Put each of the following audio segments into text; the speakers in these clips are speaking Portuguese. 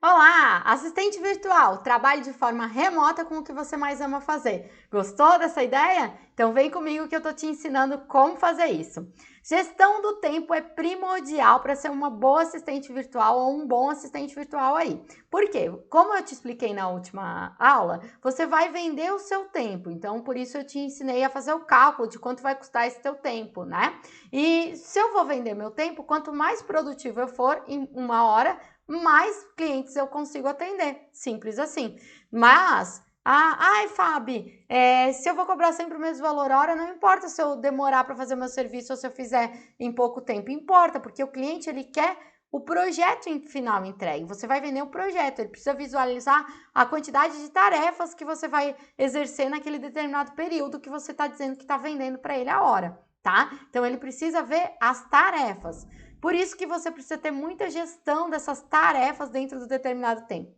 Olá, assistente virtual, trabalhe de forma remota com o que você mais ama fazer. Gostou dessa ideia? Então vem comigo que eu tô te ensinando como fazer isso. Gestão do tempo é primordial para ser uma boa assistente virtual ou um bom assistente virtual aí. Por quê? Como eu te expliquei na última aula, você vai vender o seu tempo. Então, por isso eu te ensinei a fazer o cálculo de quanto vai custar esse teu tempo, né? E se eu vou vender meu tempo, quanto mais produtivo eu for em uma hora, mais clientes eu consigo atender. Simples assim. Mas, ai, Fabi, se eu vou cobrar sempre o mesmo valor hora, não importa se eu demorar para fazer o meu serviço ou se eu fizer em pouco tempo. Importa, porque o cliente, ele quer o projeto final entregue. Você vai vender o projeto, ele precisa visualizar a quantidade de tarefas que você vai exercer naquele determinado período que você está dizendo que está vendendo para ele a hora, tá? Então, ele precisa ver as tarefas. Por isso que você precisa ter muita gestão dessas tarefas dentro do determinado tempo.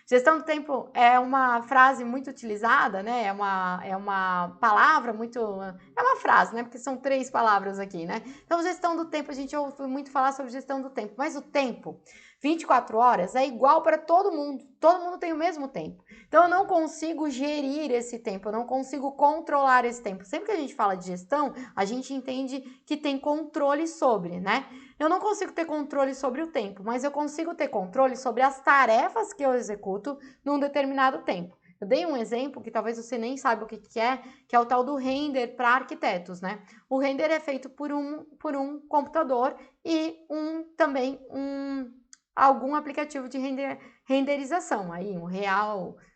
Gestão do tempo é uma frase muito utilizada, né? É uma palavra muito... É uma frase, né? Porque são 3 palavras aqui, né? Então, gestão do tempo, a gente ouve muito falar sobre gestão do tempo. Mas o tempo, 24 horas, é igual para todo mundo. Todo mundo tem o mesmo tempo. Então, eu não consigo gerir esse tempo, eu não consigo controlar esse tempo. Sempre que a gente fala de gestão, a gente entende que tem controle sobre, né? Eu não consigo ter controle sobre o tempo, mas eu consigo ter controle sobre as tarefas que eu executo num determinado tempo. Eu dei um exemplo que talvez você nem saiba o que é o tal do render para arquitetos, né? O render é feito por um computador e também algum aplicativo de renderização, aí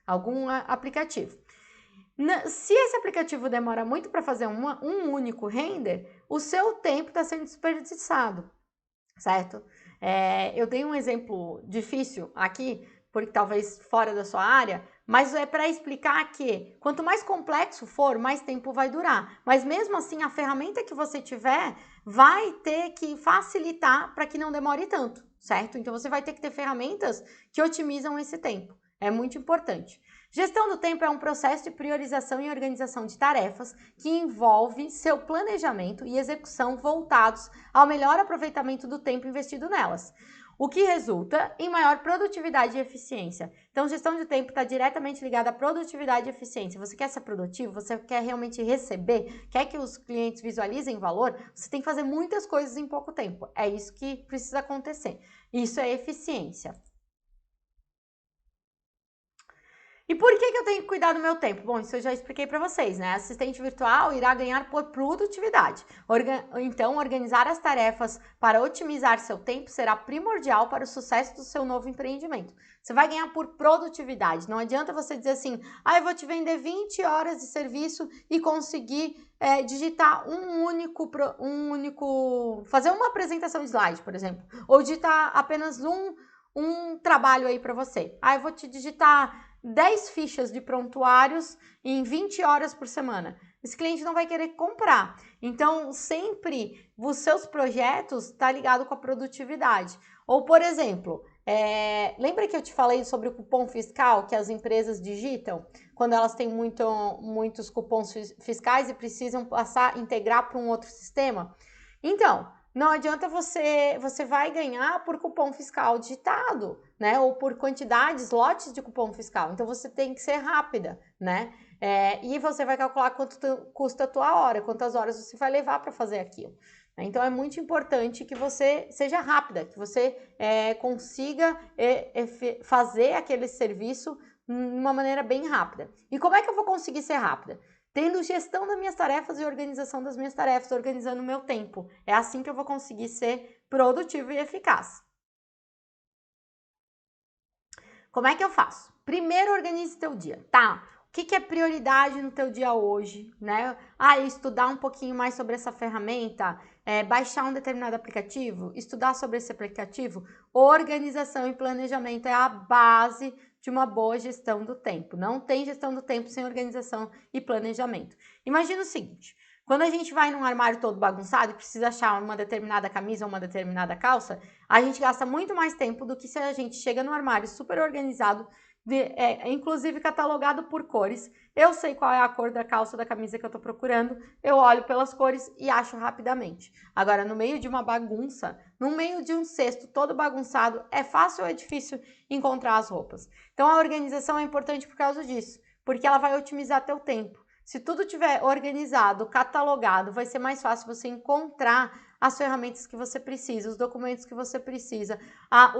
algum aplicativo. Se esse aplicativo demora muito para fazer um único render, o seu tempo está sendo desperdiçado, certo? Eu dei um exemplo difícil aqui, porque talvez fora da sua área, mas é para explicar que quanto mais complexo for, mais tempo vai durar. Mas mesmo assim, a ferramenta que você tiver vai ter que facilitar para que não demore tanto, certo? Então você vai ter que ter ferramentas que otimizam esse tempo. É muito importante. Gestão do tempo é um processo de priorização e organização de tarefas que envolve seu planejamento e execução voltados ao melhor aproveitamento do tempo investido nelas, o que resulta em maior produtividade e eficiência. Então, gestão de tempo está diretamente ligada à produtividade e eficiência. Você quer ser produtivo? Você quer realmente receber? Quer que os clientes visualizem valor? Você tem que fazer muitas coisas em pouco tempo. É isso que precisa acontecer. Isso é eficiência. E por que eu tenho que cuidar do meu tempo? Bom, isso eu já expliquei para vocês, né? Assistente virtual irá ganhar por produtividade. Então, organizar as tarefas para otimizar seu tempo será primordial para o sucesso do seu novo empreendimento. Você vai ganhar por produtividade. Não adianta você dizer assim, eu vou te vender 20 horas de serviço e conseguir digitar fazer uma apresentação de slide, por exemplo, ou digitar apenas um trabalho aí para você. Eu vou te digitar 10 fichas de prontuários em 20 horas por semana. Esse cliente não vai querer comprar. Então, sempre os seus projetos estão ligados com a produtividade. Ou, por exemplo, lembra que eu te falei sobre o cupom fiscal que as empresas digitam? Quando elas têm muitos cupons fiscais e precisam integrar para um outro sistema? Então, não adianta você vai ganhar por cupom fiscal digitado, né? Ou por quantidades, lotes de cupom fiscal. Então, você tem que ser rápida, né? E você vai calcular quanto custa a tua hora, quantas horas você vai levar para fazer aquilo. Então, é muito importante que você seja rápida, que você consiga fazer aquele serviço de uma maneira bem rápida. E como é que eu vou conseguir ser rápida? Tendo gestão das minhas tarefas e organização das minhas tarefas, organizando o meu tempo. É assim que eu vou conseguir ser produtivo e eficaz. Como é que eu faço? Primeiro, organize teu dia, tá? O que é prioridade no teu dia hoje, né? Estudar um pouquinho mais sobre essa ferramenta, baixar um determinado aplicativo, estudar sobre esse aplicativo. Organização e planejamento é a base de uma boa gestão do tempo. Não tem gestão do tempo sem organização e planejamento. Imagina o seguinte, quando a gente vai num armário todo bagunçado e precisa achar uma determinada camisa ou uma determinada calça, a gente gasta muito mais tempo do que se a gente chega no armário super organizado, inclusive catalogado por cores. Eu sei qual é a cor da calça da camisa que eu estou procurando, eu olho pelas cores e acho rapidamente. Agora, no meio de uma bagunça, no meio de um cesto todo bagunçado, é fácil ou é difícil encontrar as roupas? Então, a organização é importante por causa disso, porque ela vai otimizar teu tempo. Se tudo estiver organizado, catalogado, vai ser mais fácil você encontrar as ferramentas que você precisa, os documentos que você precisa,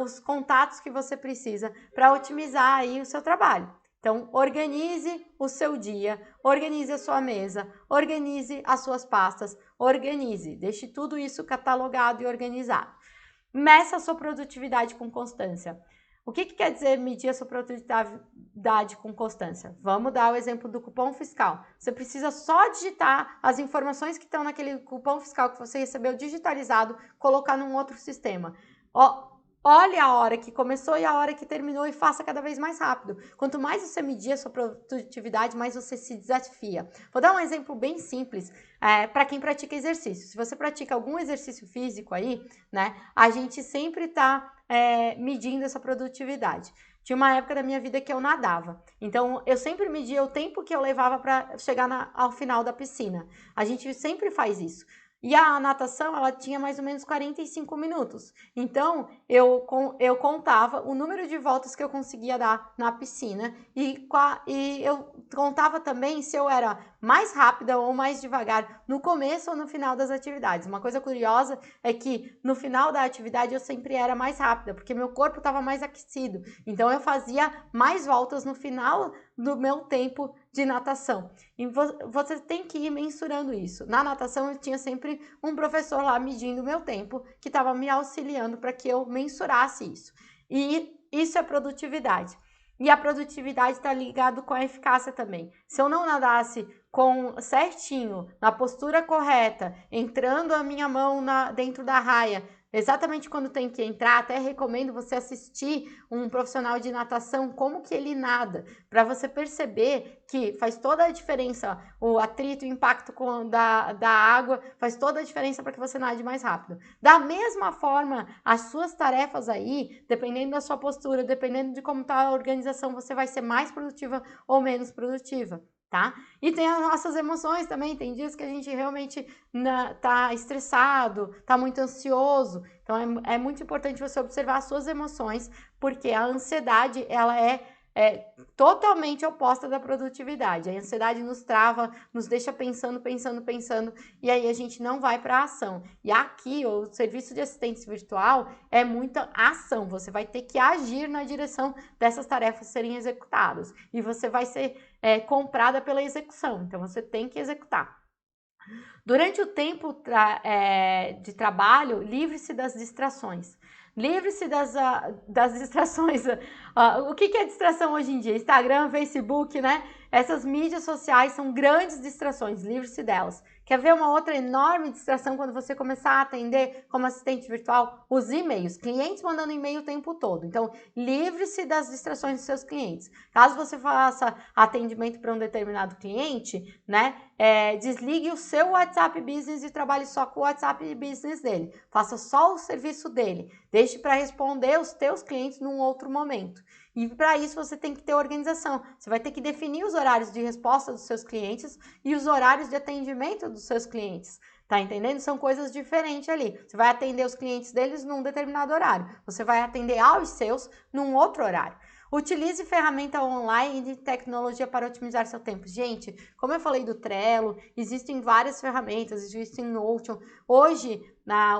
os contatos que você precisa para otimizar aí o seu trabalho. Então, organize o seu dia, organize a sua mesa, organize as suas pastas, organize, deixe tudo isso catalogado e organizado. Meça a sua produtividade com constância. O que quer dizer medir a sua produtividade com constância? Vamos dar o exemplo do cupom fiscal. Você precisa só digitar as informações que estão naquele cupom fiscal que você recebeu digitalizado, colocar num outro sistema. Olhe a hora que começou e a hora que terminou e faça cada vez mais rápido. Quanto mais você medir a sua produtividade, mais você se desafia. Vou dar um exemplo bem simples para quem pratica exercício. Se você pratica algum exercício físico aí, né, a gente sempre está medindo essa produtividade. Tinha uma época da minha vida que eu nadava, então eu sempre media o tempo que eu levava para chegar ao final da piscina. A gente sempre faz isso. E a natação, ela tinha mais ou menos 45 minutos. Então, eu contava o número de voltas que eu conseguia dar na piscina e eu contava também se eu era mais rápida ou mais devagar no começo ou no final das atividades. Uma coisa curiosa é que no final da atividade eu sempre era mais rápida, porque meu corpo estava mais aquecido. Então, eu fazia mais voltas no final do meu tempo de natação. E você tem que ir mensurando isso. Na natação eu tinha sempre um professor lá medindo o meu tempo, que estava me auxiliando para que eu mensurasse isso. E isso é produtividade. E a produtividade está ligado com a eficácia também. Se eu não nadasse certinho, na postura correta, entrando a minha mão dentro da raia, exatamente quando tem que entrar, até recomendo você assistir um profissional de natação, como que ele nada, para você perceber que faz toda a diferença, o atrito, o impacto da água, faz toda a diferença para que você nade mais rápido. Da mesma forma, as suas tarefas aí, dependendo da sua postura, dependendo de como está a organização, você vai ser mais produtiva ou menos produtiva. Tá? E tem as nossas emoções também, tem dias que a gente realmente tá estressado, tá muito ansioso, então é muito importante você observar as suas emoções, porque a ansiedade, ela é totalmente oposta da produtividade. A ansiedade nos trava, nos deixa pensando, e aí a gente não vai para a ação. E aqui, o serviço de assistente virtual é muita ação, você vai ter que agir na direção dessas tarefas serem executadas, e você vai ser comprada pela execução, então você tem que executar. Durante o tempo de trabalho, livre-se das distrações. Livre-se das distrações. O que é distração hoje em dia? Instagram, Facebook, né? Essas mídias sociais são grandes distrações, livre-se delas. Quer ver uma outra enorme distração quando você começar a atender como assistente virtual? Os e-mails, clientes mandando e-mail o tempo todo. Então, livre-se das distrações dos seus clientes. Caso você faça atendimento para um determinado cliente, né? Desligue o seu WhatsApp Business e trabalhe só com o WhatsApp Business dele. Faça só o serviço dele. Deixe para responder os teus clientes num outro momento. E para isso você tem que ter organização. Você vai ter que definir os horários de resposta dos seus clientes e os horários de atendimento dos seus clientes. Tá entendendo? São coisas diferentes ali. Você vai atender os clientes deles num determinado horário. Você vai atender aos seus num outro horário. Utilize ferramenta online de tecnologia para otimizar seu tempo. Gente, como eu falei do Trello, existem várias ferramentas, existe Notion. Hoje,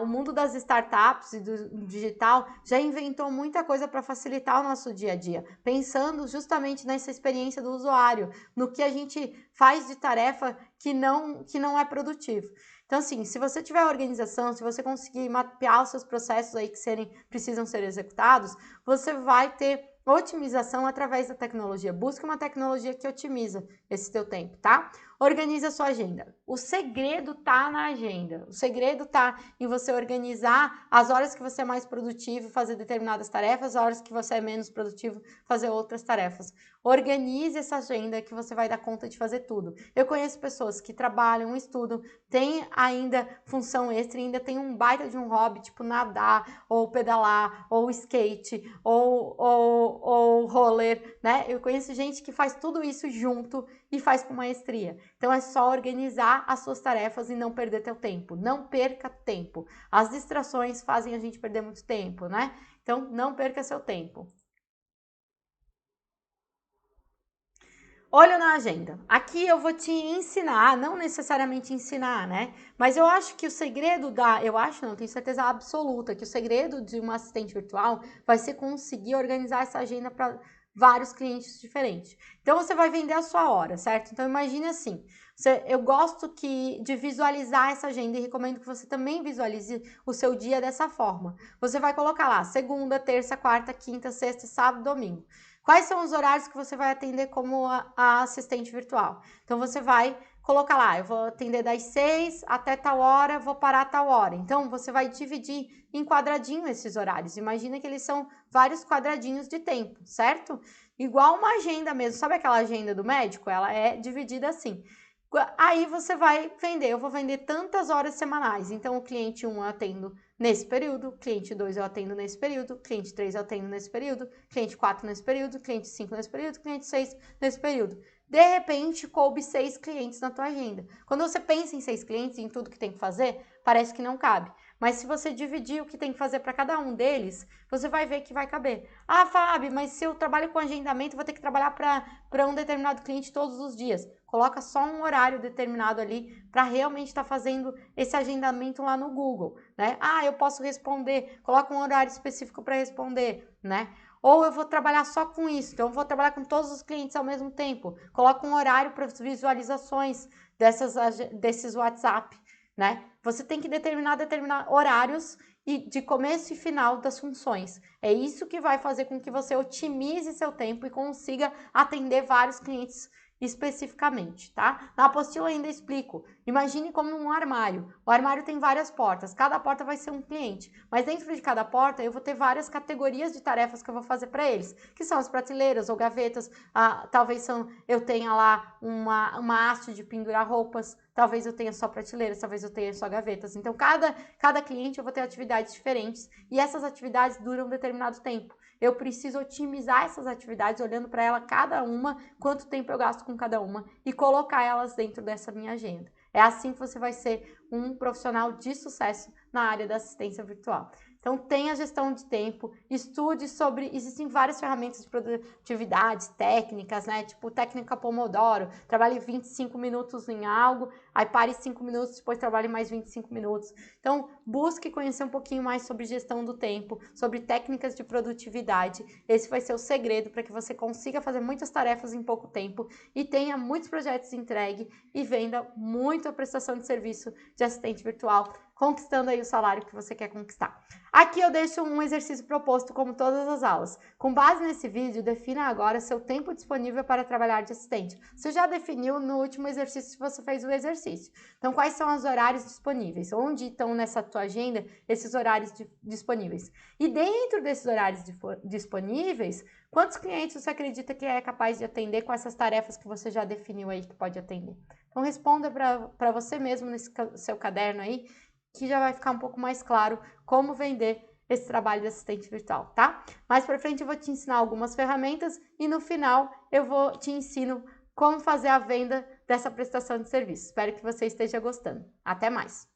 o mundo das startups e do digital já inventou muita coisa para facilitar o nosso dia a dia, pensando justamente nessa experiência do usuário, no que a gente faz de tarefa que não é produtivo. Então, assim, se você tiver organização, se você conseguir mapear os seus processos aí que precisam ser executados, você vai ter otimização através da tecnologia. Busque uma tecnologia que otimiza esse teu tempo, tá? Organize a sua agenda. O segredo tá na agenda. O segredo tá em você organizar as horas que você é mais produtivo, fazer determinadas tarefas, as horas que você é menos produtivo, fazer outras tarefas. Organize essa agenda que você vai dar conta de fazer tudo. Eu conheço pessoas que trabalham, estudam, têm ainda função extra e ainda tem um baita de um hobby, tipo nadar, ou pedalar, ou skate, ou controller, né? Eu conheço gente que faz tudo isso junto e faz com maestria. Então é só organizar as suas tarefas e não perder teu tempo. Não perca tempo. As distrações fazem a gente perder muito tempo, né? Então não perca seu tempo. Olho na agenda. Aqui eu vou te ensinar, não necessariamente ensinar, né? Mas eu acho que o segredo eu acho, não, tenho certeza absoluta, que o segredo de uma assistente virtual vai ser conseguir organizar essa agenda para vários clientes diferentes. Então você vai vender a sua hora, certo? Então imagine assim, eu gosto de visualizar essa agenda e recomendo que você também visualize o seu dia dessa forma. Você vai colocar lá segunda, terça, quarta, quinta, sexta, sábado, domingo. Quais são os horários que você vai atender como a assistente virtual? Então, você vai colocar lá, eu vou atender das 6 até tal hora, vou parar a tal hora. Então, você vai dividir em quadradinho esses horários. Imagina que eles são vários quadradinhos de tempo, certo? Igual uma agenda mesmo. Sabe aquela agenda do médico? Ela é dividida assim. Aí você vai vender, eu vou vender tantas horas semanais. Então, o cliente 1 eu atendo nesse período, cliente 2 eu atendo nesse período, cliente 3 eu atendo nesse período, cliente 4 nesse período, cliente 5 nesse período, cliente 6 nesse período. De repente, coube 6 clientes na tua agenda. Quando você pensa em 6 clientes e em tudo que tem que fazer, parece que não cabe. Mas se você dividir o que tem que fazer para cada um deles, você vai ver que vai caber. Ah, Fábio, mas se eu trabalho com agendamento, vou ter que trabalhar para um determinado cliente todos os dias. Coloca só um horário determinado ali para realmente estar fazendo esse agendamento lá no Google, né? Ah, eu posso responder, coloca um horário específico para responder, né? Ou eu vou trabalhar só com isso, então eu vou trabalhar com todos os clientes ao mesmo tempo. Coloca um horário para visualizações desses WhatsApp, né? Você tem que determinar horários de começo e final das funções. É isso que vai fazer com que você otimize seu tempo e consiga atender vários clientes especificamente, tá? Na apostila ainda explico. Imagine como um armário. O armário tem várias portas, cada porta vai ser um cliente, mas dentro de cada porta eu vou ter várias categorias de tarefas que eu vou fazer para eles, que são as prateleiras ou gavetas, talvez eu tenha lá uma haste de pendurar roupas, talvez eu tenha só prateleiras, talvez eu tenha só gavetas. Então, cada cliente eu vou ter atividades diferentes e essas atividades duram um determinado tempo. Eu preciso otimizar essas atividades olhando para ela cada uma, quanto tempo eu gasto com cada uma e colocar elas dentro dessa minha agenda. É assim que você vai ser um profissional de sucesso na área da assistência virtual. Então, tenha gestão de tempo, estude sobre... Existem várias ferramentas de produtividade, técnicas, né? Tipo técnica Pomodoro, trabalhe 25 minutos em algo, aí pare 5 minutos, depois trabalhe mais 25 minutos. Então, busque conhecer um pouquinho mais sobre gestão do tempo, sobre técnicas de produtividade. Esse vai ser o segredo para que você consiga fazer muitas tarefas em pouco tempo e tenha muitos projetos entregue e venda muita prestação de serviço de assistente virtual, conquistando aí o salário que você quer conquistar. Aqui eu deixo um exercício proposto como todas as aulas. Com base nesse vídeo, defina agora seu tempo disponível para trabalhar de assistente. Você já definiu no último exercício se você fez o exercício. Então, quais são os horários disponíveis? Onde estão nessa tua agenda esses horários disponíveis? E dentro desses horários disponíveis, quantos clientes você acredita que é capaz de atender com essas tarefas que você já definiu aí que pode atender? Então, responda para você mesmo nesse seu caderno aí, que já vai ficar um pouco mais claro como vender esse trabalho de assistente virtual, tá? Mais pra frente eu vou te ensinar algumas ferramentas e no final eu te ensino como fazer a venda dessa prestação de serviço. Espero que você esteja gostando. Até mais!